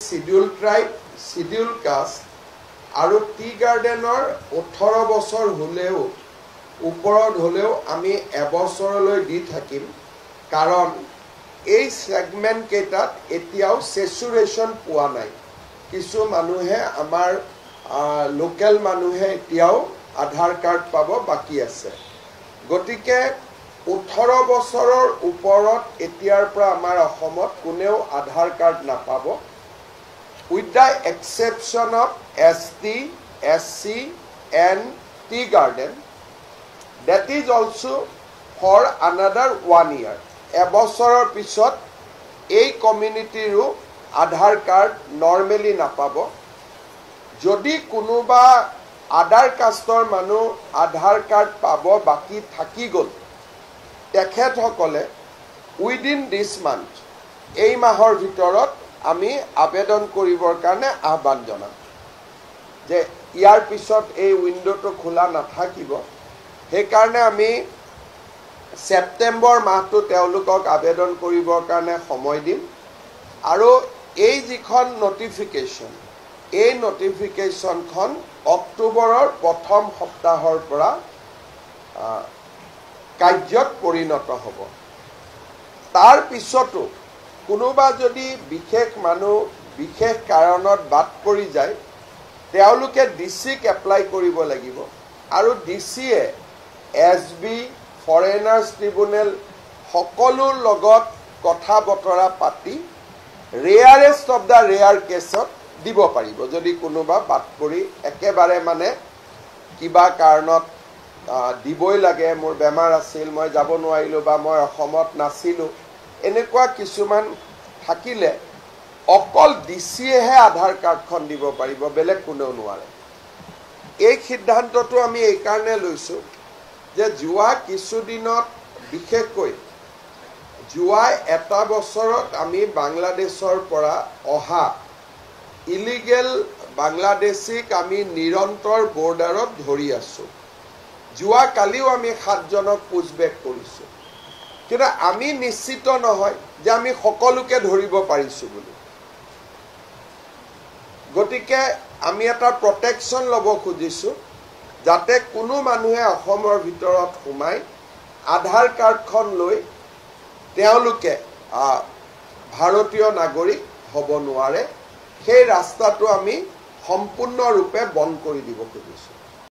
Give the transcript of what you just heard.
schedule tribe, schedule caste আৰু T গাৰ্ডেনৰ 18 বছৰ হলেও ওপৰত হলেও আমি এবছৰলৈ দি থাকিম কাৰণ এই সেগমেন্ট কেইটাত এতিয়াও সেচুৰেশন পোৱা নাই কিছু মানুহে আমাৰ লোকেল মানুহে এতিয়াও আধাৰ কাৰ্ড পাব বাকি আছে গতিকে 18 বছৰৰ ওপৰত এতিয়াৰ পৰা আমাৰ অসমত কোনেও আধাৰ কাৰ্ড নাপাব with the exception of ST, SC and tea garden that is also for another 1 year এবছৰৰ পিছত এই কমিউনিটিৰো আধাৰ কাৰ্ড নৰমালি নাপাব যদি কোনোবা আধাৰ কাষ্টৰ মানুহ আধাৰ কাৰ্ড পাব বাকি থাকি গল তেখেতসকলে উইদিন দিস মান্থ এই মাহৰ ভিতৰত আমি আবেদন কৰিবৰ কাৰণে আহ্বান জনাম যে ইয়াৰ পিছত এই উইন্ডোটো খোলা নাথাকিব সেই কাৰণে আমি সেপ্টেম্বৰ মাহটো তেওঁলোকক আবেদন কৰিবৰ কাৰণে সময় দিম আৰু এই যিখন নটিফিকেশন এই নটিফিকেশনখন অক্টোবৰৰ প্ৰথম সপ্তাহৰ পৰা কাৰ্যত পৰিণত হ'ব তাৰ পিছতো কোনোবা যদি বিশেষ মানুহ বিশেষ কাৰণত বাদ পৰি যায় তেওঁলোকে ডিসিক এপ্লাই কৰিব লাগিব আৰু ডিসিয়ে এসবি ফৰেনাৰ্ছ ট্ৰিব্যুনেল সকলোৰ লগত কথা বতৰা পাতি ৰেয়াৰেষ্ট অফ দা ৰেয়াৰ কেছত দিব পাৰিব যদি কোনোবা বাদ পৰি একেবাৰে মানে কিবা কাৰণত দিবই লাগে মোৰ বেমাৰ আছিল মই যাব নোৱাৰিলো বা মই অসমত নাছিলো এনেকুৱা কিছুমান থাকিলে অকল ডিসিয়েহে আধাৰ কাৰ্ডখন দিব পাৰিব বেলেগ কোনেও নোৱাৰে এই সিদ্ধান্তটো আমি এই কাৰণে লৈছো যে যোৱা কিছুদিনত বিশেষকৈ যোৱা এটা বছৰত আমি বাংলাদেশৰ পৰা অহা ইলিগেল বাংলাদেশীক আমি নিৰন্তৰ বৰ্ডাৰত ধৰি আছো যোৱা কালিও আমি 7 জনক পুছবেক কৰিছো কিন্তু আমি নিশ্চিত নহয় যে আমি সকলোকে ধৰিব পাৰিছো বুলি গতিকে আমি এটা প্ৰটেকচন লব খুজিছো যাতে কোনো মানুহে অসমৰ ভিতৰত সোমাই আধাৰ কাৰ্ডখন লৈ তেওঁলোকে ভাৰতীয় নাগৰিক হ'ব নোৱাৰে সেই ৰাস্তাটো আমি সম্পূৰ্ণৰূপে বন্ধ কৰি দিব খুজিছো